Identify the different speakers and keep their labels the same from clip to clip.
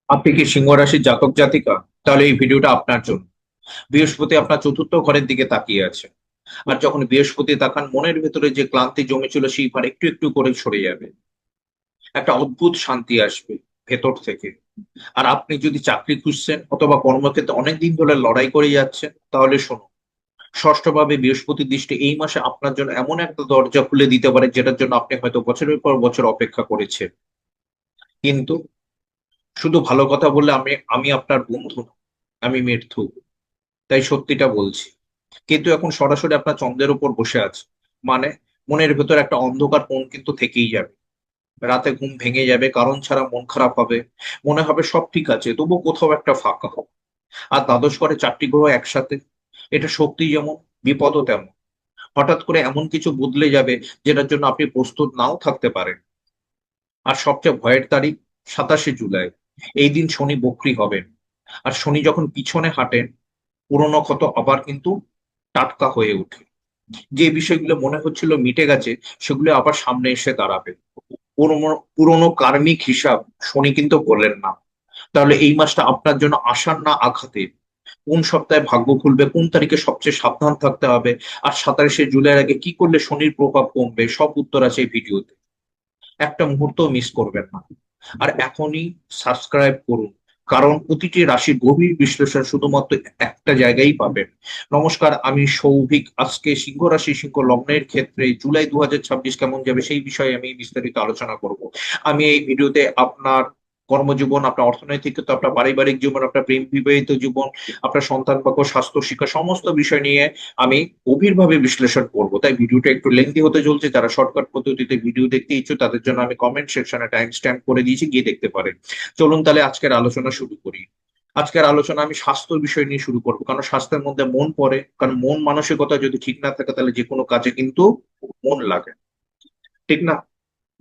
Speaker 1: আপনি কি সিংহ রাশির জাতক জাতিকা? তাহলে এই ভিডিওটা আপনার জন্য। বৃহস্পতি আপনার চতুর্থ ঘরের দিকে তাকিয়ে আছে। আর যখন বৃহস্পতি তাকান, মনের ভেতরে যে ক্লান্তি জমেছিল সেই ভার একটু একটু করে সরে যাবে। একটা অদ্ভুত শান্তি আসবে ভেতর থেকে। আর আপনি যদি চাকরি খুঁজছেন অথবা কর্মক্ষেত্রে অনেকদিন ধরে লড়াই করে যাচ্ছেন, তাহলে শুনুন, ষষ্ঠভাবে বৃহস্পতির দৃষ্টি এই মাসে আপনার জন্য এমন একটা দরজা খুলে দিতে পারে, যেটার জন্য আপনি হয়তো বছরের পর বছর অপেক্ষা করেছেন। কিন্তু শুধু ভালো কথা বললে আমি আমি আপনার বন্ধু না, আমি মৃত্যু। তাই সত্যিটা বলছি। কিন্তু এখন সরাসরি আপনার চন্দ্রের উপর বসে আছে। মানে, মনের ভেতর একটা অন্ধকার কোণ কিন্তু থেকেই যাবে। রাতে ঘুম ভেঙে যাবে, কারণ ছাড়া মন খারাপ হবে। মনে হবে সব ঠিক আছে, তবু কোথাও একটা ফাঁকা হবে। আর দ্বাদশ ঘরে চারটি গ্রহ একসাথে, এটা শক্তি যেমন, বিপদও তেমন। হঠাৎ করে এমন কিছু বদলে যাবে, যেটার জন্য আপনি প্রস্তুত নাও থাকতে পারেন। আর সবচেয়ে ভয়ের তারিখ 27শে জুলাই। এই দিন শনি বক্রী হবেন। আর শনি যখন পিছনে হাঁটেন, পুরনো ক্ষত আবার কিন্তু টাটকা হয়ে ওঠে। যে বিষয়গুলো মনে হচ্ছিল মিটে গেছে, সেগুলো আবার সামনে এসে দাঁড়াবে। পুরনো পুরনো কার্মিক হিসাব শনি কিন্তু বললেন না। তাহলে এই মাসটা আপনার জন্য আশার না আঘাতের? কোন সপ্তাহে ভাগ্য খুলবে, কোন তারিখে সবচেয়ে সাবধান থাকতে হবে, আর 27শে জুলাইয়ের আগে কি করলে শনির প্রভাব কমবে, সব উত্তর আছে এই ভিডিওতে। একটা মুহূর্ত মিস করবেন না। আর এখনই সাবস্ক্রাইব করুন, কারণ প্রতিটি রাশির গভীর বিশ্লেষণ শুধুমাত্র একটা জায়গায় পাবেন। নমস্কার, আমি সৌভিক। আজকে সিংহ রাশি সিংহ লগ্নের ক্ষেত্রে জুলাই 2026 কেমন যাবে সেই বিষয়ে আমি বিস্তারিত আলোচনা করব। আমি এই ভিডিওতে আপনার কর্মজীবন, আপনার অর্থনৈতিক ক্ষেত্র, আপনার পারিবারিক জীবন, আপনার প্রেম বিবাহিত জীবন, আপনার সন্তান বাক্য, স্বাস্থ্য, শিক্ষা, সমস্ত বিষয় নিয়ে আমি গভীরভাবে বিশ্লেষণ করব। তাই ভিডিওটা একটু লেন্থি হতে চলছে। যারা শর্টকাট পদ্ধতিতে ভিডিও দেখতে ইচ্ছুক, তাদের জন্য আমি কমেন্ট সেকশনে টাইম স্ট্যাম্প করে দিয়েছি, গিয়ে দেখতে পারেন। চলুন তাহলে আজকের আলোচনা শুরু করি। আজকের আলোচনা আমি স্বাস্থ্য বিষয় নিয়ে শুরু করবো, কারণ স্বাস্থ্যের মধ্যে মন পড়ে। কারণ মন মানসিকতা যদি ঠিক না থাকে, তাহলে যে কোনো কাজে কিন্তু মন লাগে, ঠিক না?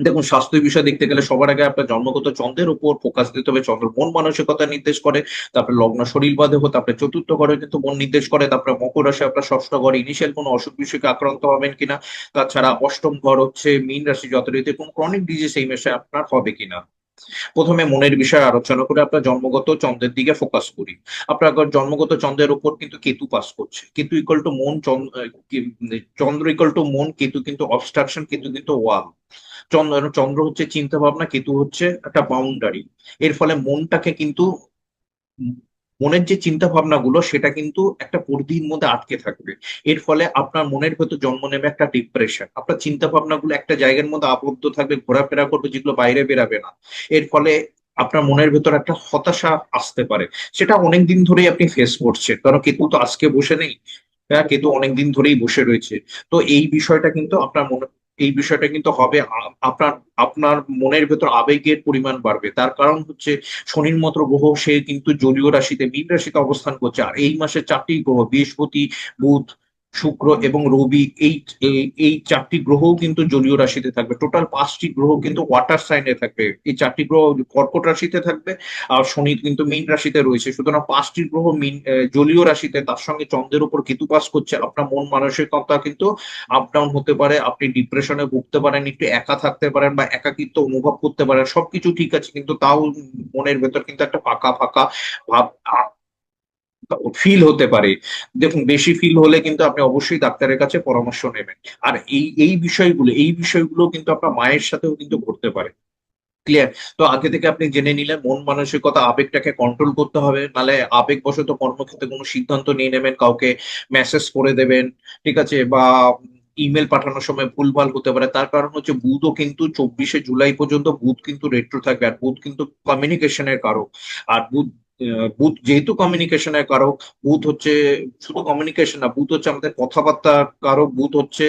Speaker 1: দেখুন, স্বাস্থ্য বিষয় দেখতে গেলে সবার আগে আপনার জন্মগত চন্দ্রের উপর ফোকাস দিতে হবে। চন্দ্র মন মানসিকতা নির্দেশ করে। তারপরে লগ্ন শরীর বাদে হতে তারপরে চতুর্থ ঘরে কিন্তু মন নির্দেশ করে। তারপরে মকর রাশি আপনার ষষ্ঠ ঘরে ইনিশিয়াল কোনো অসুখ বিসুখে আক্রান্ত হবেন কিনা। তাছাড়া অষ্টম ঘর হচ্ছে মীন রাশি, যথারীতি কোন ক্রনিক ডিজিজ এই মাসে আপনার হবে কিনা। প্রথমে মনের বিষয়ে আলোচনা করে আপনার জন্মগত চন্দ্রের দিকে ফোকাস করি। আপনার জন্মগত চন্দ্রের উপর কিন্তু কেতু পাস করছে। কেতু ইকুয়াল টু মন, চন্দ্র ইকুয়াল টু মন, কেতু কিন্তু অবস্ট্রাকশন, কেতু কিন্তু ওয়াল। চন্দ্র চন্দ্র হচ্ছে চিন্তা ভাবনা, কেতু হচ্ছে একটা বাউন্ডারি। এর ফলে মনটাকে কিন্তু, মনের যে চিন্তা ভাবনা গুলো সেটা কিন্তু একটা পরিধির মধ্যে আটকে থাকবে। এর ফলে আপনার মনের ভেতর জন্ম নেবে একটা ডিপ্রেশন। আপনার চিন্তা ভাবনা গুলো একটা জায়গার মধ্যে আবদ্ধ থাকবে, ঘোরাফেরা করবে, যেগুলো বাইরে বেরাবে না। এর ফলে আপনার মনের ভেতর একটা হতাশা আসতে পারে। সেটা অনেকদিন ধরেই আপনি ফেস করছেন, কারণ কেতু তো আজকে বসে নেই। হ্যাঁ, কেতু অনেকদিন ধরেই বসে রয়েছে। তো এই বিষয়টা কিন্তু আপনার মনে, এই বিষয়টা কিন্তু হবে আপনার আপনার মনের ভেতর আবেগের পরিমাণ বাড়বে। তার কারণ হচ্ছে শনির মতো গ্রহ সে কিন্তু জলীয় রাশিতে, মীন রাশিতে অবস্থান করছে। আর এই মাসে চারটি গ্রহ, বৃহস্পতি, বুধ, শুক্র এবং রবি, এই এই এই চারটি গ্রহও কিন্তু জলীয় রাশিতে থাকবে। টোটাল 5টি গ্রহ কিন্তু ওয়াটার সাইনে থাকবে। এই চারটি গ্রহ কর্কট রাশিতে থাকবে। আর শনি কিন্তু মীন রাশিতে রয়েছে। সুতরাং 5টি গ্রহ জলীয় রাশিতে, তার সঙ্গে চন্দ্রের উপর কেতু বাস করছে। আপনার মন মানসিকতা কিন্তু আপ ডাউন হতে পারে। আপনি ডিপ্রেশনে ভুগতে পারেন, একটু একা থাকতে পারেন বা একাকিত্ব অনুভব করতে পারেন। সবকিছু ঠিক আছে, কিন্তু তাও মনের ভেতর কিন্তু একটা ফাঁকা ফাঁকা ভাব ফিল হতে পারে। দেখুন, বেশি ফিল হলে কিন্তু আপনি অবশ্যই ডাক্তারের কাছে পরামর্শ নেবেন। আর এই বিষয়গুলো কিন্তু আপনার মায়ের সাথেও কিন্তু ঘটতে পারে। ক্লিয়ার? তো আগে থেকে আপনি জেনে নিলেন মন মানসিকতা, আবেগটাকে কন্ট্রোল করতে হবে, নাহলে আবেগবশত কর্মক্ষেত্রে কোনো সিদ্ধান্ত নিয়ে নেবেন, কাউকে মেসেজ করে দেবেন, ঠিক আছে, বা ইমেল পাঠানোর সময় ভুলভাল হতে পারে। তার কারণ হচ্ছে বুধও কিন্তু 24শে জুলাই পর্যন্ত বুধ কিন্তু রেট্রো থাকবে। আর বুধ কিন্তু কমিউনিকেশনের কারক। আর বুধ যেহেতু কমিউনিকেশনের কারক, বুধ হচ্ছে শুধু কমিউনিকেশন না, বুধ হচ্ছে আমাদের কথাবার্তার কারক, বুধ হচ্ছে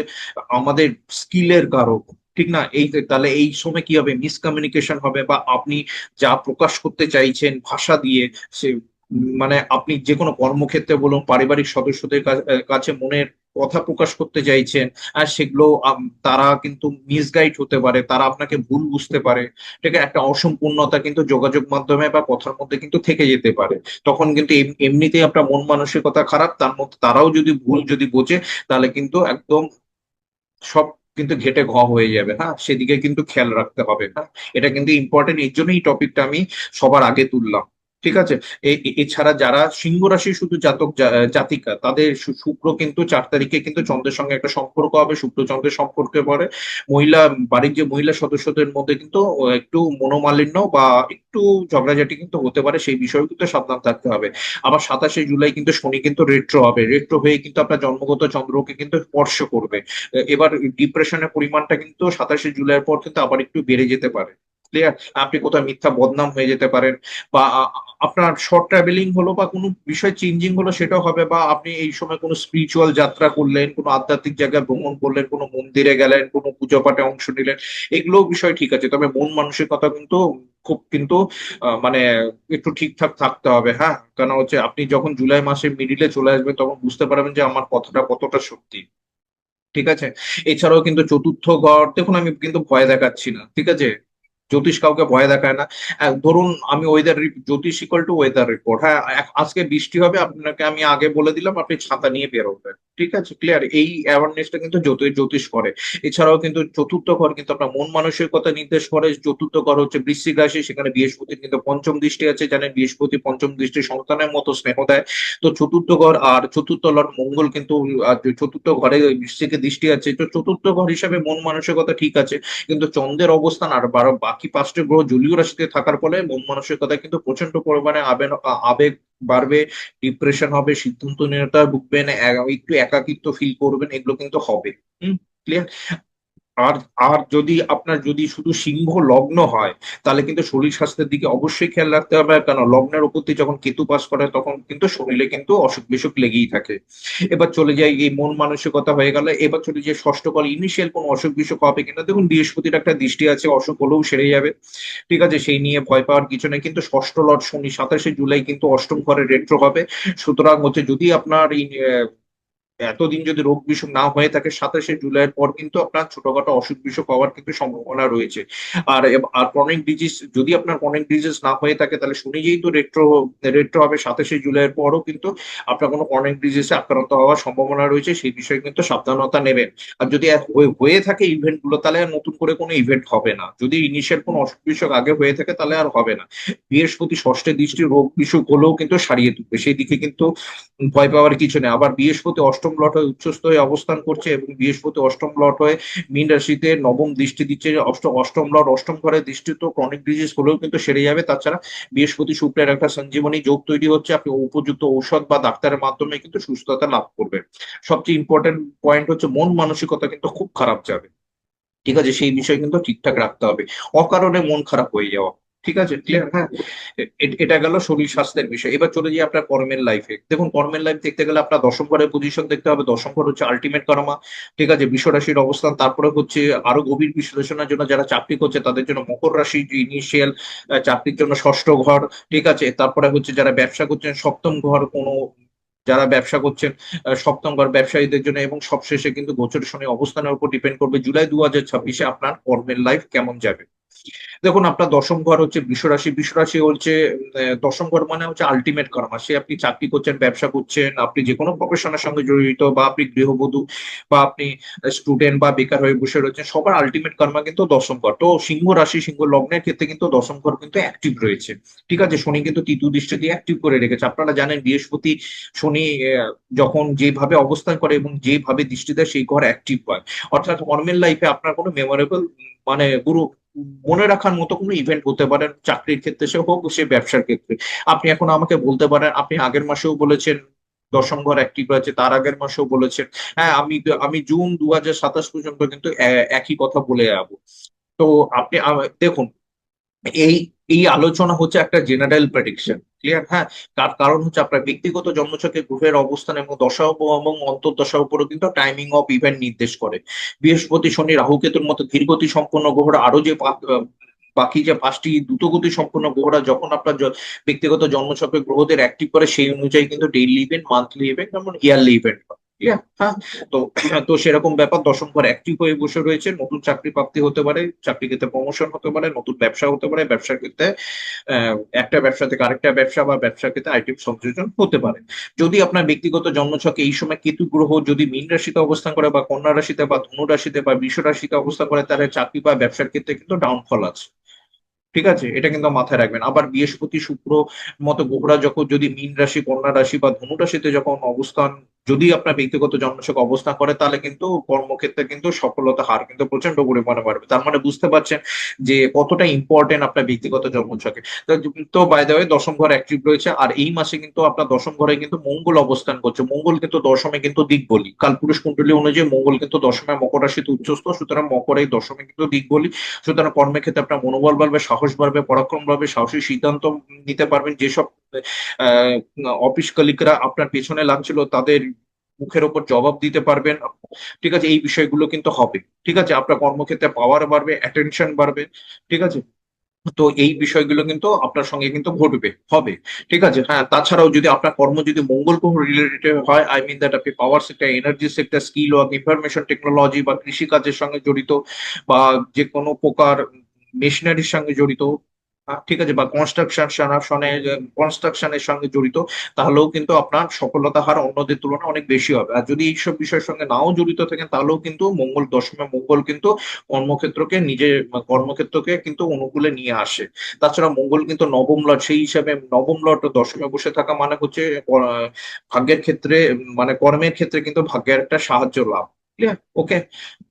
Speaker 1: আমাদের স্কিলের কারক। ঠিক না? তাহলে এই সময় কি হবে, মিসকমিউনিকেশন হবে, বা আপনি যা প্রকাশ করতে চাইছেন ভাষা দিয়ে, সে মানে আপনি যে কোনো কর্মক্ষেত্রে বলুন, পারিবারিক সদস্যদের কাছে মনের কথা প্রকাশ করতে চাইছেন, আর সেগুলো তারা কিন্তু মিসগাইড হতে পারে, তারা আপনাকে ভুল বুঝতে পারে। ঠিক আছে? একটা অসম্পূর্ণতা কিন্তু যোগাযোগ মাধ্যমে বা কথার মধ্যে কিন্তু থেকে যেতে পারে। তখন কিন্তু এমনিতেই আপনার মন মানসিকতা খারাপ, তার মধ্যে তারাও যদি ভুল যদি বোঝে, তাহলে কিন্তু একদম সব কিন্তু ঘেটে ঘ হয়ে যাবে। হ্যাঁ, সেদিকে কিন্তু খেয়াল রাখতে হবে। হ্যাঁ, এটা কিন্তু ইম্পর্টেন্ট, এর জন্যই এই টপিকটা আমি সবার আগে তুললাম। ঠিক আছে। এছাড়া যারা সিংহ রাশি শুধু জাতিকা, তাদের শুক্র কিন্তু 4 তারিখে কিন্তু চন্দ্রের সঙ্গে একটা সম্পর্ক হবে, শুক্র চন্দ্রের সম্পর্কে পরে মহিলা, বাড়ির যে মহিলা সদস্যদের মধ্যে কিন্তু একটু মনোমালিন্য বা একটু ঝগড়াঝাটি কিন্তু হতে পারে, সেই বিষয়েও কিন্তু সাবধান থাকতে হবে। আবার 27শে জুলাই কিন্তু শনি কিন্তু রেট্রো হবে, রেট্রো হয়ে কিন্তু আপনার জন্মগত চন্দ্রকে কিন্তু স্পর্শ করবে। এবার ডিপ্রেশনের পরিমাণটা কিন্তু 27শে জুলাইয়ের পর কিন্তু আবার একটু বেড়ে যেতে পারে। ক্লিয়ার। আপনি কোথাও মিথ্যা বদনাম হয়ে যেতে পারেন, বা আপনার শর্ট ট্রাভেলিং হলো বা কোনো বিষয় চেঞ্জিং হলো সেটাও হবে, বা আপনি এই সময় কোনো স্পিরিচুয়াল যাত্রা করলেন, কোনো আধ্যাত্মিক জায়গায় ভ্রমণ করলেন, কোনো মন্দিরে গেলেন, কোনো পুজো পাঠে অংশ নিলেন, এগুলো বিষয় ঠিক আছে। তবে মন মানসিকতা কিন্তু খুব কিন্তু মানে একটু ঠিকঠাক থাকতে হবে। হ্যাঁ, কারণ হচ্ছে আপনি যখন জুলাই মাসের মিডিলে চলে আসবেন তখন বুঝতে পারবেন যে আমার কথাটা কতটা সত্যি। ঠিক আছে। এছাড়াও কিন্তু চতুর্থ ঘর, দেখুন আমি কিন্তু ভয় দেখাচ্ছি না, ঠিক আছে। জ্যোতিষ কাউকে ভয় দেখায় না। ধরুন আমি জ্যোতিষ ইকুয়াল টু ওয়েদার রিপোর্ট। হ্যাঁ, আজকে বৃষ্টি হবে, আপনাকে আমি আগে বলে দিলাম, আপনি ছাতা নিয়ে বেরোবেন। ঠিক আছে, ক্লিয়ার। এই অ্যাওয়ারনেসটা কিন্তু জ্যোতিষ করে। এছাড়াও কিন্তু চতুর্থ ঘর কিন্তু আপনার মন মানসিকতা নির্দেশ করে। চতুর্থ ঘর হচ্ছে বৃশ্চিক রাশি, সেখানে বৃহস্পতির কিন্তু পঞ্চম দৃষ্টি আছে, জানেন বৃহস্পতি পঞ্চম দৃষ্টি সন্তানের মতো স্নেহ দেয়। তো চতুর্থ ঘর আর চতুর্থ লর্ড মঙ্গল কিন্তু চতুর্থ ঘরে বৃশ্চিকে দৃষ্টি আছে, তো চতুর্থ ঘর হিসাবে মন মানসিকতা ঠিক আছে। কিন্তু চন্দ্রের অবস্থান আর বাকি 5টি গ্রহ জলীয় রাশিতে থাকার ফলে মন মানসিকতা কিন্তু প্রচন্ড পরিমাণে আবেগ বাড়বে, ডিপ্রেশন হবে, সিদ্ধান্তহীনতা ভুগবেন, একটু একাকিত্ব ফিল করবেন, এগুলো কিন্তু হবে। হুম। ক্লিয়ার। আর আর যদি শুধু সিংহ লগ্ন হয়, তাহলে কিন্তু শরীর স্বাস্থ্যের দিকে অবশ্যই খেয়াল রাখতে হবে, কারণ লগ্নের উপর দিয়ে যখন কেতু পাস করে তখন কিন্তু শরীরে কিন্তু অসুখ বিসুখ লেগেই থাকে। এবার চলে যাই, এই মন মানসিকতা হয়ে গেল, এবার চলে যাই ষষ্ঠ ঘর, ইনিশিয়াল কোনো অসুখ বিসুখ হবে কিনা। দেখুন বৃহস্পতির একটা দৃষ্টি আছে, অসুখ হলেও সেরে যাবে। ঠিক আছে, সেই নিয়ে ভয় পাওয়ার কিছু নেই। কিন্তু ষষ্ঠ লর্ড শনি 27শে জুলাই কিন্তু অষ্টম ঘরে রেট্রো হবে। সুতরাং হচ্ছে যদি আপনার এতদিন যদি রোগ বিসুখ না হয়ে থাকে, 27শে জুলাইয়ের পর কিন্তু আপনার ছোটখাটো অসুখ বিসুখ হওয়ার কিন্তু সম্ভাবনা রয়েছে। আর ক্রনিক ডিজিজ, যদি আপনার ক্রনিক ডিজিজ না হয়ে থাকে, তাহলে শনি যেহেতু রেট্রো রেট্রো হবে 27শে জুলাইয়ের পরও কিন্তু আপনার কোনো ক্রনিক ডিজিজে আক্রান্ত হওয়ার সম্ভাবনা রয়েছে, সেই বিষয়ে কিন্তু সাবধানতা নেবেন। আর যদি হয়ে থাকে ইভেন্ট গুলো, তাহলে আর নতুন করে কোনো ইভেন্ট হবে না। যদি ইনিশিয়াল কোনো অসুখ বিসুখ আগে হয়ে থাকে তাহলে আর হবে না। বৃহস্পতি ষষ্ঠে দৃষ্টি রোগ বিসুখ হলেও কিন্তু সারিয়ে তুলবে, সেই দিকে কিন্তু ভয় পাওয়ার কিছু নেই। আবার বৃহস্পতি অষ্টম লট হয়ে উচ্চস্থ হয়ে অবস্থান করছে, এবং বৃহস্পতি অষ্টম লট হয়ে মীন রাশিতে নবম দৃষ্টি দিচ্ছে। অষ্টম লট অষ্টম ঘরে দৃষ্টি, তো ক্রনিক ডিজিজ হলেও কিন্তু সেরে যাবে। তাছাড়া বৃহস্পতি শুক্রের একটা সঞ্জীবনী যোগ তৈরি হচ্ছে, আপনি উপযুক্ত ঔষধ বা ডাক্তারের মাধ্যমে কিন্তু সুস্থতা লাভ করবেন। সবচেয়ে ইম্পর্টেন্ট পয়েন্ট হচ্ছে মন মানসিকতা কিন্তু খুব খারাপ যাবে। ঠিক আছে, সেই বিষয় কিন্তু ঠিকঠাক রাখতে হবে। অকারণে মন খারাপ হয়ে যাওয়া, ঠিক আছে, ক্লিয়ার। হ্যাঁ, এটা গেল শরীর স্বাস্থ্যের বিষয়। এবার চলে যাই আপনার কর্মের লাইফে। দেখুন কর্মের লাইফ দেখতে গেলে আপনার দশম ঘরের পজিশন দেখতে হবে। দশম ঘর হচ্ছে আলটিমেট কর্মা। ঠিক আছে, বৃষ রাশির অবস্থান। তারপরে হচ্ছে আরো গভীর বিশ্লেষণের জন্য যারা চাকরি করছে তাদের জন্য মকর রাশি ইনিশিয়াল চাকরির জন্য ষষ্ঠ ঘর। ঠিক আছে, তারপরে হচ্ছে যারা ব্যবসা করছেন সপ্তম ঘর, কোনো যারা ব্যবসা করছেন সপ্তম ঘর ব্যবসায়ীদের জন্য। এবং সবশেষে কিন্তু গোচর শনি অবস্থানের উপর ডিপেন্ড করবে জুলাই 2026-এ আপনার কর্মের লাইফ কেমন যাবে। দেখুন আপনার দশম ঘর হচ্ছে বৃষ রাশি। বৃষ রাশি হচ্ছে দশম ঘর মানে হচ্ছে আলটিমেট কর্মা। সে আপনি চাকরি করছেন, ব্যবসা করছেন, আপনি যে কোনো প্রফেশনের সঙ্গে জড়িত, বা আপনি গৃহবধূ, বা আপনি স্টুডেন্ট বা বেকার হয়ে বসে রয়েছেন, সবার আলটিমেট কর্মা কিন্তু দশম ঘর। তো সিংহ রাশি সিংহ লগ্নের ক্ষেত্রে কিন্তু দশম ঘর কিন্তু অ্যাক্টিভ রয়েছে। ঠিক আছে, শনি কিন্তু তৃতীয় দৃষ্টি দিয়ে অ্যাক্টিভ করে রেখেছে। আপনারা জানেন বৃহস্পতি শনি যখন যেভাবে অবস্থান করে এবং যেভাবে দৃষ্টি দেয়, সেই ঘর অ্যাক্টিভ হয়। অর্থাৎ কর্মের লাইফে আপনার কোনো মেমোরেবল মানে গুরু মনে রাখার মতো কোনো ইভেন্ট হতে পারে, চাকরির ক্ষেত্রে সে হোক, সে ব্যবসার ক্ষেত্রে। আপনি এখন আমাকে বলতে পারেন, আপনি আগের মাসেও বলেছেন দশম ঘর অ্যাক্টিভ আছে, তার আগের মাসেও বলেছেন। হ্যাঁ, আমি জুন 2027 পর্যন্ত কিন্তু একই কথা বলে যাবো। তো আপনি দেখুন, এই এই আলোচনা হচ্ছে একটা জেনারেল প্রেডিকশন, ক্লিয়ার। হ্যাঁ, তার কারণ হচ্ছে আপনার ব্যক্তিগত জন্মছকে গ্রহের অবস্থান এবং দশা এবং অন্তর্দশার উপরও কিন্তু টাইমিং অফ ইভেন্ট নির্দেশ করে। বৃহস্পতি শনি রাহু কেতুর মতো ধীরগতি সম্পন্ন গ্রহরা আরো যে বাকি যে 5টি দ্রুতগতি সম্পন্ন গ্রহরা যখন আপনার ব্যক্তিগত জন্মছকে গ্রহদের অ্যাক্টিভ করে, সেই অনুযায়ী কিন্তু ডেইলি ইভেন্ট, মান্থলি ইভেন্ট এবং ইয়ারলি ইভেন্ট। ক্লিয়ার? হ্যাঁ। তো তো সেরকম ব্যাপার, দশম ঘর অ্যাক্টিভ হয়ে বসে রয়েছে, নতুন চাকরি প্রাপ্তি হতে পারে, চাকরি ক্ষেত্রে প্রমোশন হতে পারে, নতুন ব্যবসা হতে পারে, ব্যবসার ক্ষেত্রে একটা ব্যবসা থেকে আরেকটা ব্যবসা বা ব্যবসার ক্ষেত্রে আইটেম সংযোজন হতে পারে। যদি আপনার ব্যক্তিগত জন্মছকে এই সময় কেতু গ্রহ যদি মীন রাশিতে অবস্থান করে বা কন্যা রাশিতে বা ধনু রাশিতে বা বৃষ রাশিতে অবস্থান করে, তাহলে চাকরি বা ব্যবসার ক্ষেত্রে কিন্তু ডাউনফল আছে। ঠিক আছে, এটা কিন্তু মাথায় রাখবেন। আবার বৃহস্পতি শুক্র মতো গ্রহরা যখন যদি মীন রাশি কন্যা রাশি বা ধনু রাশিতে যখন অবস্থান, যদি আপনার ব্যক্তিগত জন্মছক অবস্থান করে, তাহলে কিন্তু কর্মক্ষেত্রে কিন্তু সফলতা হার কিন্তু প্রচন্ড পরিমাণে বাড়বে। তার মানে বুঝতে পারছেন যে কতটা ইম্পর্টেন্ট আপনার ব্যক্তিগত জন্মছকে। তো তো বাই দ্য ওয়ে দশম ঘর অ্যাক্টিভ রয়েছে, আর এই মাসে কিন্তু আপনার দশম ঘরে কিন্তু মঙ্গল অবস্থান করছে। মঙ্গল কিন্তু দশমে কিন্তু দিকবলি, কালপুরুষ কুণ্ডলী অনুযায়ী মঙ্গল কিন্তু দশমে মকর রাশিতে উচ্চস্থ, সুতরাং মকরে দশমে কিন্তু দিকবলি। সুতরাং কর্মের ক্ষেত্রে আপনার মনোবল বাড়বে, সাহস বাড়বে, পরাক্রম বাড়বে, সাহসী সিদ্ধান্ত নিতে পারবেন। যেসব আহ অফিস কলিগরা আপনার পেছনে লাগছিল, তাদের মুখের ওপর জবাব দিতে পারবেন। ঠিক আছে, এই বিষয়গুলো কিন্তু হবে। ঠিক আছে, আপনার কর্মক্ষেত্রে পাওয়ার বাড়বে, অ্যাটেনশন বাড়বে। ঠিক আছে, তো এই বিষয়গুলো কিন্তু আপনার সঙ্গে কিন্তু ঘটবে, হবে। ঠিক আছে, হ্যাঁ। তাছাড়াও যদি আপনার কর্ম যদি মঙ্গল গ্রহ রিলেটেড হয়, আই মিন দ্যাট আপনি power sector, energy sector, skill work, information technology বা কৃষি কাজের সঙ্গে জড়িত, বা যে কোনো প্রকার মেশিনারির সঙ্গে জড়িত, ঠিক আছে, বা কনস্ট্রাকশনের সঙ্গে জড়িত, তাহলেও কিন্তু আপনার সফলতা হার অন্যদের তুলনায় অনেক বেশি হবে। আর যদি এইসব বিষয়ের সঙ্গে নাও জড়িত থাকেন, তাহলেও কিন্তু মঙ্গল দশমে মঙ্গল কিন্তু কর্মক্ষেত্রকে নিজের কর্মক্ষেত্রকে কিন্তু অনুকূলে নিয়ে আসে। তাছাড়া মঙ্গল কিন্তু নবম লর্ড, সেই হিসাবে নবম লর্ড দশমে বসে থাকা মানে হচ্ছে ভাগ্যের ক্ষেত্রে, মানে কর্মের ক্ষেত্রে কিন্তু ভাগ্যের একটা সাহায্য লাভ। ক্লিয়ার? ওকে।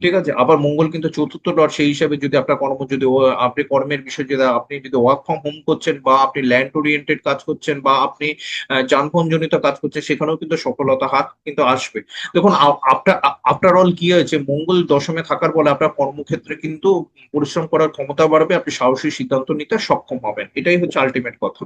Speaker 1: ঠিক আছে, আবার মঙ্গল কিন্তু চতুর্থ লর্ড, সেই হিসাবে যদি আপনার কর্ম যদি আপনি কর্মের বিষয়ে যদি আপনি যদি ওয়ার্ক ফ্রম হোম করছেন, বা আপনি ল্যান্ড ওরিয়েন্টেড কাজ করছেন, বা আপনি যানবাহন জনিত কাজ করছেন, সেখানেও কিন্তু সফলতা হাত কিন্তু আসবে। দেখুন, আপনার আফটার অল কি হয়েছে, মঙ্গল দশমে থাকার ফলে আপনার কর্মক্ষেত্রে কিন্তু পরিশ্রম করার ক্ষমতা বাড়বে, আপনি সাহসী সিদ্ধান্ত নিতে সক্ষম হবেন, এটাই হচ্ছে আলটিমেট কথা।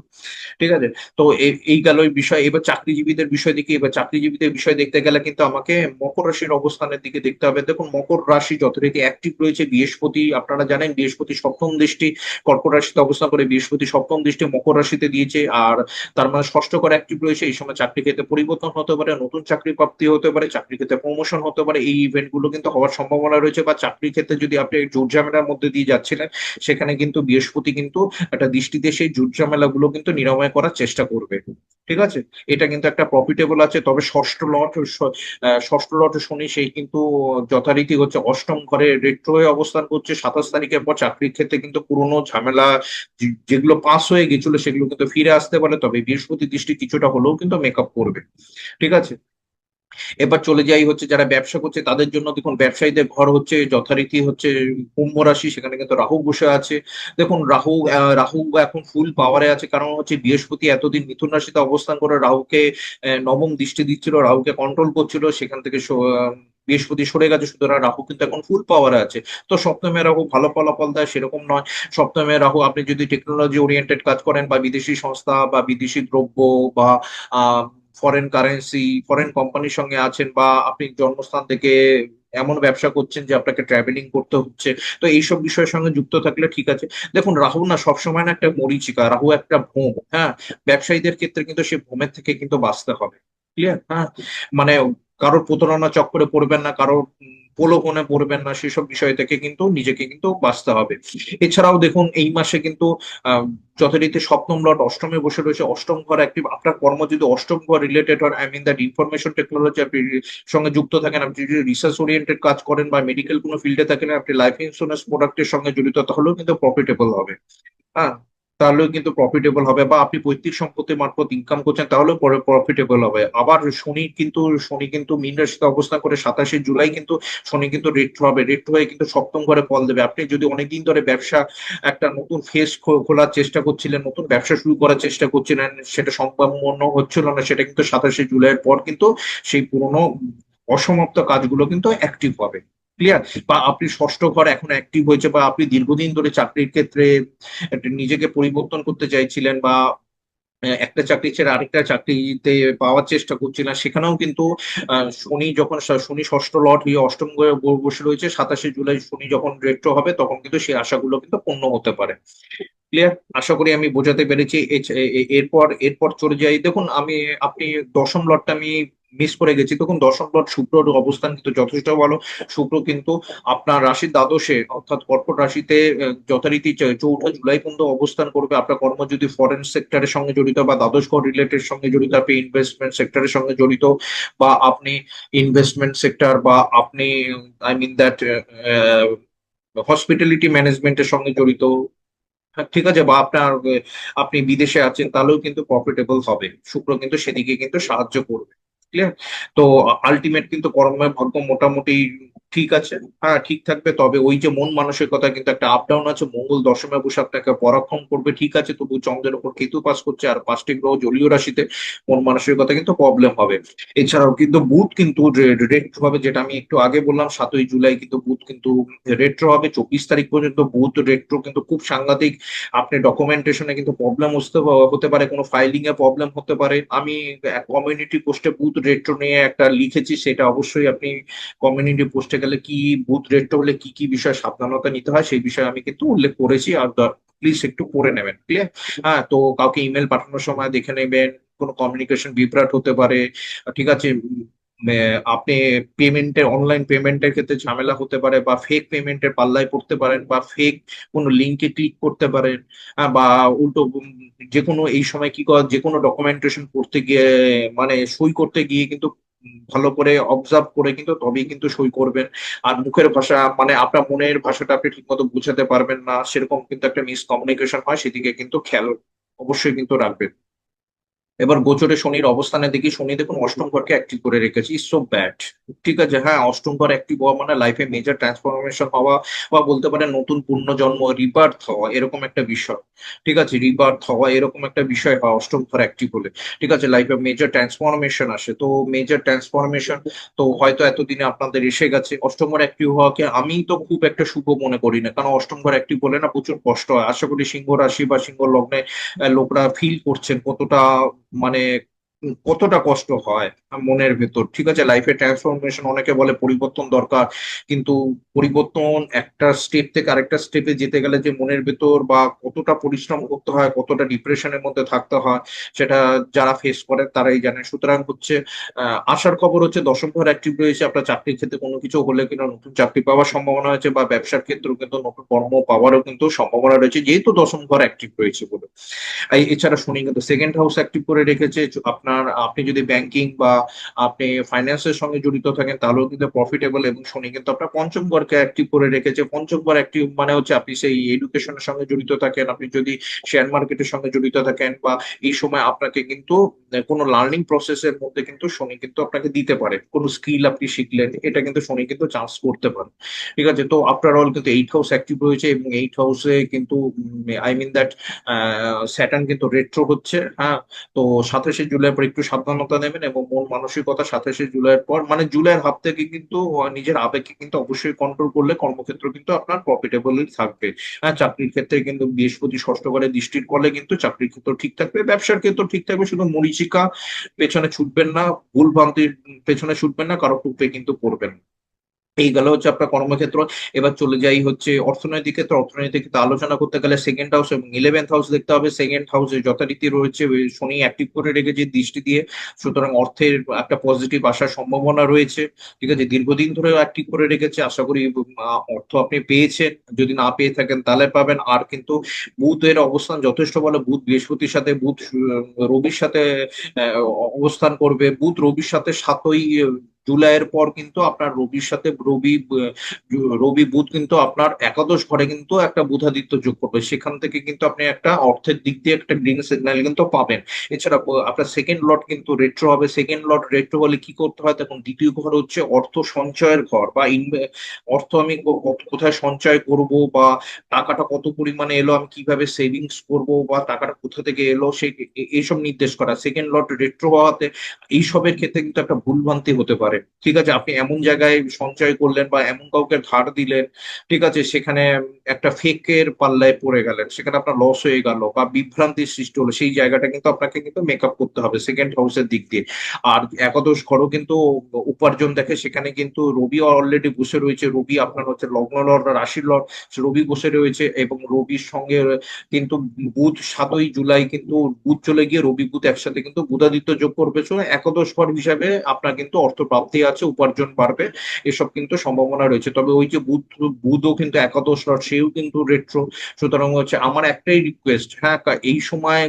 Speaker 1: ঠিক আছে, তো এই গেল এই বিষয়। এবার চাকরিজীবীদের বিষয় দেখি। এবার চাকরিজীবীদের বিষয় দেখতে গেলে কিন্তু আমাকে মকর রাশির অবস্থানের দিকে দেখতে হবে। দেখুন, মকর রাশি যথারীতি অ্যাক্টিভ রয়েছে, বৃহস্পতি আপনারা জানেন বৃহস্পতি সপ্তম দৃষ্টি কর্কট রাশিতে অবস্থান করে, বৃহস্পতি সপ্তম দৃষ্টি মকর রাশিতে দিয়েছে। আর তার মানে ষষ্ঠ ঘর অ্যাক্টিভ রয়েছে। এই সময় চাকরি ক্ষেত্রে পরিবর্তন হতে পারে, নতুন চাকরি প্রাপ্তি হতে পারে, চাকরি ক্ষেত্রে প্রমোশন হতে পারে, এই ইভেন্ট গুলো কিন্তু হওয়ার সম্ভাবনা রয়েছে। বা চাকরির ক্ষেত্রে যদি আপনি জোর ঝামেলার মধ্যে দিয়ে যাচ্ছিলেন, সেখানে কিন্তু বৃহস্পতি কিন্তু একটা দৃষ্টিতে সেই জুট ঝামেলা গুলো কিন্তু নিরাময় করার চেষ্টা করবে। ঠিক আছে, এটা কিন্তু একটা প্রফিটেবল আছে। তবে ষষ্ঠ লট শনি, সেই কিন্তু যথারীতি হচ্ছে অষ্টম ঘরে রেট্রো হয়ে অবস্থান করছে। 27 তারিখের পর চাকরির ক্ষেত্রে কিন্তু পুরোনো ঝামেলা যেগুলো পাস হয়ে গেছিল, সেগুলো কিন্তু ফিরে আসতে পারে, তবে বৃহস্পতি দৃষ্টি কিছুটা হলেও কিন্তু মেকআপ করবে। ঠিক আছে, এবার চলে যাই হচ্ছে যারা ব্যবসা করছে তাদের জন্য। দেখুন, ব্যবসায়ীদের ঘর হচ্ছে যথারীতি হচ্ছে কুম্ভ রাশি, সেখানে কিন্তু রাহু বসে আছে। দেখুন, রাহু এখন ফুল পাওয়ারে আছে, কারণ হচ্ছে বৃহস্পতি এতদিন মিথুন রাশিতে অবস্থান করে রাহুকে নবম দৃষ্টি দিচ্ছিল, রাহুকে কন্ট্রোল করছিল, সেখান থেকে বৃহস্পতি সরে গেছে, সুতরাং রাহু কিন্তু এখন ফুল পাওয়ারে আছে। তো সপ্তমে রাহু ভালো ফলাফল দেয় সেরকম নয়। সপ্তমে রাহু, আপনি যদি টেকনোলজি ওরিয়েন্টেড কাজ করেন, বা বিদেশি সংস্থা বা বিদেশি দ্রব্য, বা ফরেন কারেন্সি, ফরেন কোম্পানির সঙ্গে আছেন, বা আপনি জন্মস্থান থেকে এমন ব্যবসা করছেন যে আপনাকে ট্রাভেলিং করতে হচ্ছে, তো এইসব বিষয়ের সঙ্গে যুক্ত থাকলে ঠিক আছে। দেখুন, রাহু না সবসময় না একটা মরীচিকা, রাহু একটা ভোম। হ্যাঁ, ব্যবসায়ীদের ক্ষেত্রে কিন্তু সে ভোমের থেকে কিন্তু বাঁচতে হবে। ক্লিয়ার? হ্যাঁ, মানে কারোর প্রতারণা চক্করে পড়বেন না, কারোর প্রলোভনে পড়বেন না, সেসব বিষয় থেকে কিন্তু নিজেকে কিন্তু বাঁচতে হবে। এছাড়াও দেখুন, এই মাসে কিন্তু আহ যথারীতি সপ্তম লর্ড অষ্টমে বসে রয়েছে। অষ্টম ঘর অ্যাক্টিভ, আপনার কর্ম যদি অষ্টম ঘর রিলেটেড হয়, I mean that information technology আপনি সঙ্গে যুক্ত থাকেন, আপনি যদি রিসার্চ ওরিয়েন্টেড কাজ করেন বা মেডিকেল কোনো ফিল্ডে থাকেন, আপনি লাইফ ইন্স্যুরেন্স প্রোডাক্টের সঙ্গে জড়িত, তাহলেও কিন্তু প্রফিটেবল হবে। হ্যাঁ, তাহলেও কিন্তু প্রফিটেবল হবে। বা আপনি পৈতৃক সম্পত্তি মারফত ইনকাম করছেন, তাহলেও পরে প্রফিটেবল হবে। আবার শনি কিন্তু মীন রাশিতে অবস্থান করে 27 জুলাই কিন্তু শনি কিন্তু রেট্রো হবে, রেট্রো হয়ে কিন্তু সপ্তম ঘরে ফল দেবে। আপনি যদি অনেকদিন ধরে ব্যবসা একটা নতুন ফেস খোলার চেষ্টা করছিলেন, নতুন ব্যবসা শুরু করার চেষ্টা করছিলেন, সেটা সম্পন্ন হচ্ছিল না, সেটা কিন্তু 27 জুলাইয়ের পর কিন্তু সেই পুরোনো অসমাপ্ত কাজগুলো কিন্তু অ্যাক্টিভ হবে। ক্লিয়ার? বা আপনি ষষ্ঠ ঘর এখন অ্যাক্টিভ হয়েছে, বা আপনি দীর্ঘদিন ধরে চাকরির ক্ষেত্রে একটা নিজেকে পরিবর্তন করতে চাইছিলেন, বা একটা চাকরি ছেড়ে আরেকটা চাকরিতে পাওয়ার চেষ্টা করছিলেন, সেখানেও কিন্তু শনি ষষ্ঠ লর্ড হয়ে অষ্টম ঘরে বসে রয়েছে। 27 জুলাই শনি যখন রেট্রো হবে, তখন কিন্তু সেই আশাগুলো কিন্তু পূর্ণ হতে পারে। ক্লিয়ার? আশা করি আমি বোঝাতে পেরেছি। এরপর এরপর চলে যাই। দেখুন, আপনি দশম লটটা আমি মিস করে গেছি। তখন দশম লর্ড শুক্রর অবস্থান কিন্তু যথেষ্ট ভালো। শুক্র কিন্তু আপনার রাশির দ্বাদশে অর্থাৎ কর্কট রাশিতে যথারীতি 4ঠা জুলাই পর্যন্ত অবস্থান করবে। আপনার কর্ম যদি ফরেন সেক্টরের সঙ্গে জড়িত বা দ্বাদশ ঘর রিলেটেড সঙ্গে জড়িত, আপনি ইনভেস্টমেন্ট সেক্টরের সঙ্গে জড়িত, বা আপনি ইনভেস্টমেন্ট সেক্টর, বা আপনি আই মিন দ্যাট হসপিটালিটি ম্যানেজমেন্টের সঙ্গে জড়িত, হ্যাঁ, ঠিক আছে, বা আপনার আপনি বিদেশে আছেন, তাহলেও কিন্তু প্রফিটেবল হবে। শুক্র কিন্তু সেদিকে কিন্তু সাহায্য করবে। ক্লিয়ার? তো আলটিমেট কিন্তু কর্মের ভাগ্য মোটামুটি ঠিক আছে, হ্যাঁ ঠিক থাকবে। তবে ওই যে মন মানসিকতা কিন্তু একটা আপ ডাউন আছে। মঙ্গল দশমে বসে আপনাকে পরাক্রম করবে, ঠিক আছে, তবু চন্দ্রের উপর কেতু পাস করছে, আর 5টি গ্রহ জলীয় রাশিতে, মন মানসিকতা কিন্তু প্রবলেম হবে। এছাড়াও কিন্তু বুধ কিন্তু রেট্রো হবে, যেটা আমি একটু আগে বললাম। 7ই জুলাই কিন্তু বুধ কিন্তু রেট্রো হবে। 24 তারিখ পর্যন্ত বুধ রেট্রো কিন্তু খুব সাংঘাতিক। আপনি ডকুমেন্টেশনে কিন্তু প্রবলেম হতে পারে, কোনো ফাইলিং এ প্রবলেম হতে পারে। আমি কমিউনিটি পোস্টে বুথ রেট্রো নিয়ে একটা লিখেছি, সেটা অবশ্যই আপনি কমিউনিটি পোস্টে গেলে কি বুথ রেট্রো হলে কি কি বিষয়ে সাবধানতা নিতে হয় সেই বিষয়ে আমি কিন্তু উল্লেখ করেছি। আর প্লিজ একটু পড়ে নেবেন। ক্লিয়ার? হ্যাঁ, তো কাউকে ইমেল পাঠানোর সময় দেখে নেবেন, কোনো কমিউনিকেশন বিভ্রাট হতে পারে, ঠিক আছে। আপনি পেমেন্টের, অনলাইন পেমেন্টের ক্ষেত্রে ঝামেলা হতে পারে, বা ফেক পেমেন্টের পাল্লায় পড়তে পারেন, বা ফেক কোনো লিঙ্কে ক্লিক করতে পারেন, বা উল্টো যে কোনো এই সময় কি করা, যে কোনো ডকুমেন্টেশন করতে গিয়ে, মানে সই করতে গিয়ে কিন্তু ভালো করে অবজার্ভ করে কিন্তু তবেই কিন্তু সই করবেন। আর মুখের ভাষা, মানে আপনার মনের ভাষাটা আপনি ঠিকমতো বোঝাতে পারবেন না, সেরকম কিন্তু একটা মিসকমিউনিকেশন হয়, সেদিকে কিন্তু খেয়াল অবশ্যই কিন্তু রাখবেন। এবার গোচরে শনির অবস্থানে দেখি, শনি দেখুন অষ্টম ঘরকে অ্যাক্টিভ করে রেখেছি, সো ব্যাড। ঠিক আছে, হ্যাঁ, অষ্টম ঘর অ্যাক্টিভ হওয়া মানে লাইফে মেজর ট্রান্সফরমেশন হওয়া, বা বলতে পারেন নতুন পুনর্জন্ম, রিবার্থ হওয়া, এরকম একটা বিষয়। ঠিক আছে, রিবার্থ হওয়া এরকম একটা বিষয় হয় অষ্টম ঘর অ্যাক্টিভ হলে। ঠিক আছে, লাইফে মেজর ট্রান্সফরমেশন আসে, তো মেজর ট্রান্সফরমেশন তো হয়তো এতদিনে আপনাদের এসে গেছে। অষ্টম ঘর অ্যাক্টিভ হওয়াকে আমি তো খুব একটা শুভ মনে করি না, কারণ অষ্টম ঘর অ্যাক্টিভ হলে না প্রচুর কষ্ট হয়। আশা করি সিংহ রাশি বা সিংহ লগ্নে লোকরা ফিল করছেন কতটা, মানে কতটা কষ্ট হয় মনের ভেতর। ঠিক আছে, লাইফে ট্রান্সফরমেশন, অনেকে বলে পরিবর্তন দরকার, কিন্তু পরিবর্তন একটা স্টেপ থেকে আরেকটা স্টেপে যেতে গেলে যে মনের ভেতর বা কতটা পরিশ্রম করতে হয়, কতটা ডিপ্রেশনের মধ্যে থাকতে হয়, সেটা যারা ফেস করে তারাই জানে। সুতরাং হচ্ছে আশার খবর হচ্ছে দশম ঘর অ্যাক্টিভ রয়েছে। আপনার চাকরির ক্ষেত্রে কোনো কিছু হলে কিন্তু নতুন চাকরি পাওয়ার সম্ভাবনা রয়েছে, বা ব্যবসার ক্ষেত্রেও কিন্তু নতুন কর্ম পাওয়ারও কিন্তু সম্ভাবনা রয়েছে, যেহেতু দশম ঘর অ্যাক্টিভ রয়েছে বলে। এছাড়া শনি কিন্তু সেকেন্ড হাউস অ্যাক্টিভ করে রেখেছে। আপনার, আপনি যদি ব্যাংকিং বা আপনি ফাইন্যান্সের সঙ্গে জড়িত থাকেন, তাহলেও কিন্তু প্রফিটেবল। এবং শনি কিন্তু আপনার পঞ্চম ঘরকে অ্যাক্টিভ করে রেখেছে। পঞ্চম ঘর অ্যাক্টিভ মানে হচ্ছে আপনি সেই এডুকেশনের সঙ্গে জড়িত থাকেন, আপনি যদি শেয়ার মার্কেটের সঙ্গে জড়িত থাকেন, বা এই সময় আপনাকে কিন্তু কোনো লার্নিং প্রসেসের মধ্যে কিন্তু শনি কিন্তু আপনাকে দিতে পারে। কোনো স্কিল আপনি শিখলেন, এটা কিন্তু শনি কিন্তু চান্স করতে পারে। ঠিক আছে, তো আফটার অল কিন্তু 8 হাউস অ্যাক্টিভ রয়েছে, এবং 8 হাউসে কিন্তু আই মিন দ্যাট স্যাটার্ন কিন্তু রেট্রো হচ্ছে। হ্যাঁ, তো 27শে জুলাই পর একটু সাবধানতা নেবেন, এবং মন মানসিকতা 27শে জুলাইয়ের পর, মানে জুলাইয়ের হাফ থেকে কিন্তু নিজের আবেগকে কিন্তু অবশ্যই কন্ট্রোল করলে কর্মক্ষেত্র কিন্তু আপনার প্রফিটেবলই থাকবে। হ্যাঁ, চাকরির ক্ষেত্রে কিন্তু বৃহস্পতি ষষ্ঠ ঘরে দৃষ্টির ফলে কিন্তু চাকরির ক্ষেত্র ঠিক থাকবে, ব্যবসার ক্ষেত্র ঠিক থাকবে। শুধু মরীচিকা পেছনে ছুটবেন না, ভুল ভ্রান্তির পেছনে ছুটবেন না, কারো টুপে কিন্তু পড়বেন না। এই গেল হচ্ছে আপনার কর্মক্ষেত্র। এবার চলে যাই হচ্ছে অর্থনৈতিক ক্ষেত্রে। অর্থনৈতিক ক্ষেত্রে আলোচনা করতে গেলে সেকেন্ড হাউস এবং 11th হাউস দেখতে হবে। সেকেন্ড হাউসে যথারীতি রয়েছে ওই শনি অ্যাক্টিভ করে রেখেছে দৃষ্টি দিয়ে, সুতরাং অর্থের একটা পজিটিভ আসার সম্ভাবনা রয়েছে। ঠিক আছে, দীর্ঘদিন ধরে অ্যাক্টিভ করে রেখেছে, আশা করি অর্থ আপনি পেয়েছেন। যদি না পেয়ে থাকেন তাহলে পাবেন। আর কিন্তু বুধের অবস্থান যথেষ্ট ভালো। বুধ বৃহস্পতির সাথে, বুধ রবির সাথে অবস্থান করবে। বুধ রবির সাথে 7ই জুলাইয়ের পর কিন্তু আপনার রবির সাথে রবি বুধ কিন্তু আপনার একাদশ ঘরে কিন্তু একটা বুধাদিত্য যোগ করবে। সেখান থেকে কিন্তু আপনি একটা অর্থের দিক দিয়ে একটা গ্রিন সিগন্যাল কিন্তু পাবেন। এছাড়া আপনার সেকেন্ড লট কিন্তু রেট্রো হবে। সেকেন্ড লট রেট্রো হলে কি করতে হয়, তখন দ্বিতীয় ঘর হচ্ছে অর্থ সঞ্চয়ের ঘর, বা অর্থ আমি কোথায় সঞ্চয় করব, বা টাকাটা কত পরিমাণে এলো, আমি কিভাবে সেভিংস করব, বা টাকাটা কোথা থেকে এলো, সেই এইসব নির্দেশ করা। সেকেন্ড লট রেট্রো হওয়াতে এইসবের ক্ষেত্রে কিন্তু একটা ভুলভ্রান্তি হতে পারে। পারে। ঠিক আছে, আপনি এমন জায়গায় সঞ্চয় করলেন বা এমন কাউকে ধার দিলেন, ঠিক আছে, সেখানে একটা ফেকের পাল্লায় পড়ে গেলেন, সেখানে আপনার লস হয়ে গেল বা বিভ্রান্তির সৃষ্টি হলো, সেই জায়গাটা কিন্তু আপনাকে কিন্তু মেকআপ করতে হবে সেকেন্ড হাউসের দিক দিয়ে। আর একাদশ ঘরও কিন্তু উপার্জন দেখে, সেখানে কিন্তু রবি অলরেডি বসে রয়েছে, রবি আপনার হচ্ছে লগ্ন লর্ড রাশির লর্ড, রবি বসে রয়েছে, এবং রবির সঙ্গে কিন্তু বুধ 7ই জুলাই কিন্তু বুধ চলে গিয়ে রবি বুধ একসাথে কিন্তু বুধাদিত্য যোগ করবে। So, একাদশ ঘর হিসাবে আপনার কিন্তু অর্থ প্রাপ্তি আছে, উপার্জন বাড়বে, এসব কিন্তু সম্ভাবনা রয়েছে। তবে ওই যে বুধও কিন্তু একাদশ ঘর, সেও কিন্তু রেট্রো। সুতরাং হচ্ছে আমার একটাই রিকোয়েস্ট, হ্যাঁ, এই সময়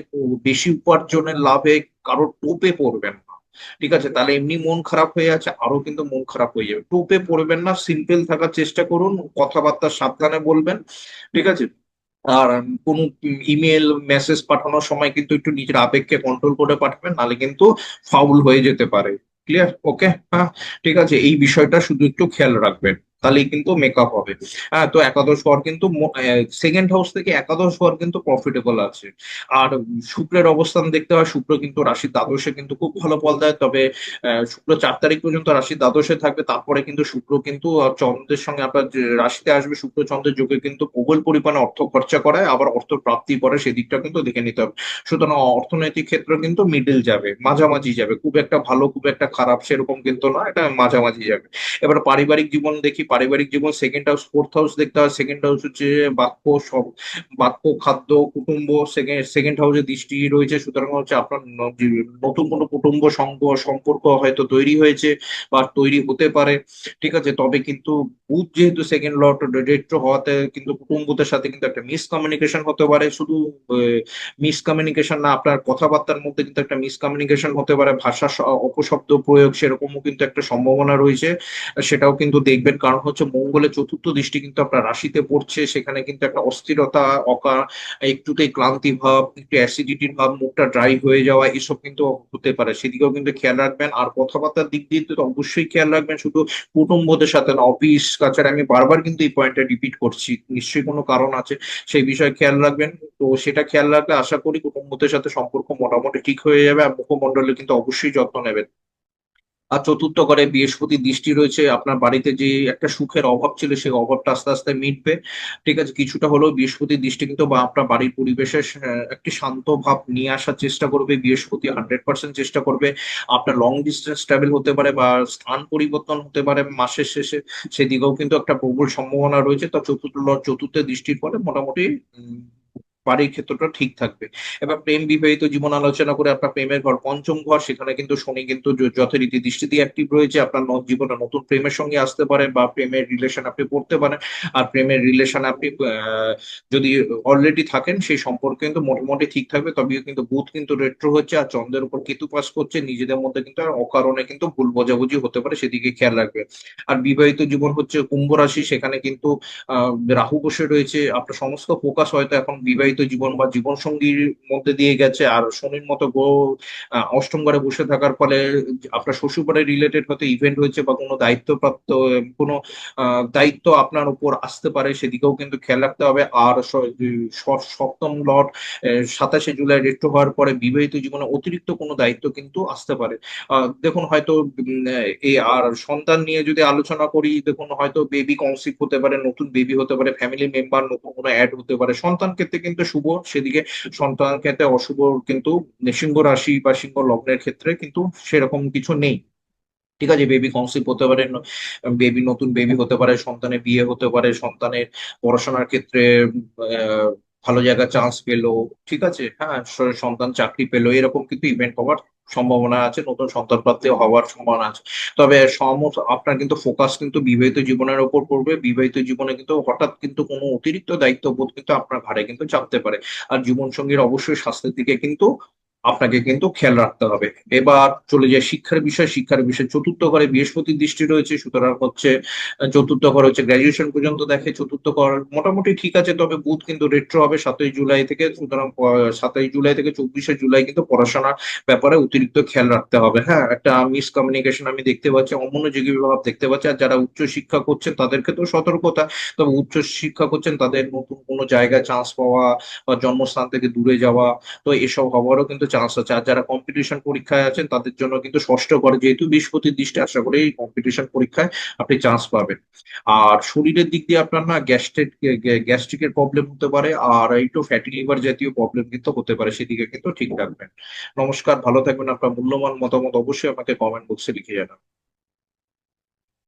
Speaker 1: বেশি উপার্জনের লাভে কারোর টোপে পড়বেন না। ঠিক আছে, তাহলে এমনি মন খারাপ হয়ে আছে, আরো কিন্তু মন খারাপ হয়ে যাবে। টোপে পড়বেন না, সিম্পল থাকার চেষ্টা করুন, কথাবার্তা সাবধানে বলবেন। ঠিক আছে। আর কোন ইমেল মেসেজ পাঠানোর সময় কিন্তু একটু নিজের আবেগকে কন্ট্রোল করে পাঠাবেন, নাহলে কিন্তু ফাউল হয়ে যেতে পারে। ক্লিয়ার? ওকে, হ্যাঁ, ঠিক আছে, এই বিষয়টা শুধু একটু খেয়াল রাখবেন, তাহলেই কিন্তু মেকআপ হবে। হ্যাঁ, তো একাদশ ঘর কিন্তু সেকেন্ড হাউস থেকে একাদশ ঘর কিন্তু প্রফিটেবল আছে। আর শুক্রের অবস্থান দেখতে হয়, শুক্র কিন্তু রাশির দ্বাদশে কিন্তু খুব ভালো ফল দেয়। তবে শুক্র 4 তারিখ পর্যন্ত রাশির দ্বাদশে থাকবে, তারপরে কিন্তু শুক্র কিন্তু চন্দ্রের সঙ্গে আপনার যে রাশিতে আসবে, শুক্র চন্দ্রের যোগে কিন্তু প্রবল পরিমাণে অর্থ খরচা করায়, আবার অর্থ প্রাপ্তি করে, সেদিকটা কিন্তু দেখে নিতে হবে। সুতরাং অর্থনৈতিক ক্ষেত্র কিন্তু মিডল যাবে, মাঝামাঝি যাবে, খুব একটা ভালো খুব একটা খারাপ সেরকম কিন্তু না, এটা মাঝামাঝি যাবে। এবার পারিবারিক জীবন দেখি, পারিবারিক জীবন সেকেন্ড হাউস ফোর্থ হাউস দেখতে হয়। সেকেন্ড হাউস হচ্ছে বাক্য, সব বাক্য, খাদ্য, কুটুম্ব, সেকেন্ড হাউসে দৃষ্টি রয়েছে। সুতরাং হচ্ছে আপনার নতুন কোনো কুটুম্ব সম্পর্ক হয়তো তৈরি হয়েছে বা তৈরি হতে পারে। ঠিক আছে, তবে কিন্তু বুধ যেহেতু সেকেন্ড লর্ড রেট্রো হওয়াতে কিন্তু কুটুম্বদের সাথে কিন্তু একটা মিসকমিউনিকেশন হতে পারে। শুধু মিসকমিউনিকেশন না, আপনার কথাবার্তার মধ্যে কিন্তু একটা মিসকমিউনিকেশন হতে পারে, ভাষা অপশব্দ প্রয়োগ সেরকমও কিন্তু একটা সম্ভাবনা রয়েছে। সেটাও কিন্তু দেখবেন, কারণ হচ্ছে মঙ্গলের চতুর্থ দৃষ্টি কিন্তু আপনার রাশিতে পড়ছে, সেখানে কিন্তু একটা অস্থিরতা, একটুতেই ক্লান্তি ভাব, একটু অ্যাসিডিটির ভাব, মুখটা ড্রাই হয়ে যাওয়া, এসব কিন্তু হতে পারে, সেদিকেও কিন্তু খেয়াল রাখবেন। আর কথাবার্তার দিক দিয়ে তো অবশ্যই খেয়াল রাখবেন, শুধু কুটুম্বদের সাথে না, অফিস কাছারি, আমি বারবার কিন্তু এই পয়েন্টটা রিপিট করছি, নিশ্চয়ই কোনো কারণ আছে, সেই বিষয়ে খেয়াল রাখবেন। তো সেটা খেয়াল রাখলে আশা করি কুটুম্বদের সাথে সম্পর্ক মোটামুটি ঠিক হয়ে যাবে, আর মুখমণ্ডলে কিন্তু অবশ্যই যত্ন নেবেন। আর চতুর্থ ঘরে বৃহস্পতি দৃষ্টি রয়েছে, আপনার বাড়িতে যে একটা সুখের অভাব ছিল, সেই অভাবটা আস্তে আস্তে মিটবে। ঠিক আছে, কিছুটা হলেও বৃহস্পতির দৃষ্টি কিন্তু বা আপনার বাড়ির পরিবেশে একটি শান্ত ভাব নিয়ে আসার চেষ্টা করবে বৃহস্পতি, 100% চেষ্টা করবে। আপনার লং ডিস্টেন্স ট্রাভেল হতে পারে বা স্থান পরিবর্তন হতে পারে মাসের শেষে, সেদিকেও কিন্তু একটা প্রবল সম্ভাবনা রয়েছে। তা চতুর্থ দৃষ্টির ফলে মোটামুটি বাড়ির ক্ষেত্রটা ঠিক থাকবে। এবার প্রেম বিবাহিত জীবন আলোচনা করে, আপনার প্রেমের ঘর পঞ্চম ঘর, সেখানে কিন্তু শনি কিন্তু যথারীতি দৃষ্টি দিয়ে অ্যাক্টিভ রয়েছে, আপনার জীবনে নতুন প্রেমের সঙ্গে আসতে পারে বা প্রেমের রিলেশন আপনি করতে পারেন। আর প্রেমের রিলেশন আপনি যদি অলরেডি থাকেন, সেই সম্পর্ক কিন্তু মোটামুটি ঠিক থাকবে। তবে কিন্তু বুধ কিন্তু রেট্রো হচ্ছে আর চন্দ্রের উপর কেতু পাস করছে, নিজেদের মধ্যে কিন্তু আর অকারণে কিন্তু ভুল বোঝাবুঝি হতে পারে, সেদিকে খেয়াল রাখবে। আর বিবাহিত জীবন হচ্ছে কুম্ভ রাশি, সেখানে কিন্তু আহ রাহু বসে রয়েছে, আপনার সমস্ত ফোকাস হয়তো এখন বিবাহিত জীবন বা জীবন সঙ্গীর মধ্যে দিয়ে গেছে। আর শনির মতো গ্রহ অষ্টম ঘরে বসে থাকার ফলে আপনার শ্বশুরবাড়ির রিলেটেড হয়তো ইভেন্ট হয়েছে বা কোনো দায়িত্বপ্রাপ্ত কোনো দায়িত্ব আপনার উপর আসতে পারে, সেদিকেও কিন্তু খেয়াল রাখতে হবে। আর সপ্তম লর্ড 27শে জুলাই রেট্রো হওয়ার পরে বিবাহিত জীবনে অতিরিক্ত কোনো দায়িত্ব কিন্তু আসতে পারে। দেখুন হয়তো এই আর সন্তান নিয়ে যদি আলোচনা করি, দেখুন হয়তো বেবি কনসিভ হতে পারে, নতুন বেবি হতে পারে, ফ্যামিলি মেম্বার নতুন কোনো অ্যাড হতে পারে। সন্তান ক্ষেত্রে কিন্তু শুভ, সেদিকে সন্তান ক্ষেত্রে অশুভ কিন্তু সিংহ রাশি বা সিংহ লগ্নের ক্ষেত্রে কিন্তু সেরকম কিছু নেই। ঠিক আছে, বেবি কনসিভ হতে পারে, নতুন বেবি হতে পারে, সন্তানের বিয়ে হতে পারে, সন্তানের পড়াশোনার ক্ষেত্রে আহ, ভালো জায়গায় চান্স পেলো। ঠিক আছে, হ্যাঁ, সন্তান চাকরি পেলো, এরকম কিন্তু ইভেন্ট হওয়ার সম্ভাবনা আছে, নতুন সন্তান প্রাপ্তি হওয়ার সম্ভাবনা আছে। তবে আপনার কিন্তু ফোকাস কিন্তু বিবাহিত জীবনের উপর পড়বে। বিবাহিত জীবনে কিন্তু হঠাৎ কিন্তু কোনো অতিরিক্ত দায়িত্ববোধ কিন্তু আপনার ঘাড়ে কিন্তু চাপতে পারে। আর জীবন সঙ্গীর অবশ্যই স্বাস্থ্যের দিকে কিন্তু আপনাকে কিন্তু খেয়াল রাখতে হবে। এবার চলে যায় শিক্ষার বিষয়। শিক্ষার বিষয় চতুর্থ ঘরে বৃহস্পতির দৃষ্টি রয়েছে, সুতরাং হচ্ছে চতুর্থ ঘর হচ্ছে গ্রাজুয়েশন পর্যন্ত দেখে, চতুর্থ ঘর মোটামুটি ঠিক আছে। তবে বুধ কিন্তু রেট্রো হবে 7ই জুলাই থেকে, সুতরাং 7ই জুলাই থেকে 24শে জুলাই কিন্তু পড়াশোনার ব্যাপারে অতিরিক্ত খেয়াল রাখতে হবে। হ্যাঁ, একটা মিসকমিউনিকেশন আমি দেখতে পাচ্ছি, অমনোযোগী ভাব দেখতে পাচ্ছি। আর যারা উচ্চ শিক্ষা করছেন তাদের ক্ষেত্রেও সতর্কতা। তবে উচ্চ শিক্ষা করছেন তাদের নতুন কোনো জায়গায় চান্স পাওয়া বা জন্মস্থান থেকে দূরে যাওয়া, তো এসব হওয়ারও কিন্তু চান্স আছে। আর যারা কম্পিটিশন পরীক্ষায় আছেন তাদের জন্য কিন্তু ষষ্ঠ ঘরে যেহেতু বৃহস্পতির দৃষ্টি, আশা করি এই কম্পিটিশন পরীক্ষায় আপনি চান্স পাবেন। আর শরীরের দিক দিয়ে আপনার না গ্যাস্ট্রিকের প্রবলেম হতে পারে, আর একটু ফ্যাটি লিভার জাতীয় প্রবলেম কিন্তু হতে পারে, সেদিকে কিন্তু ঠিক রাখবেন। নমস্কার, ভালো থাকবেন। আপনার মূল্যবান মতামত অবশ্যই আমাকে কমেন্ট বক্সে লিখে জানাবেন।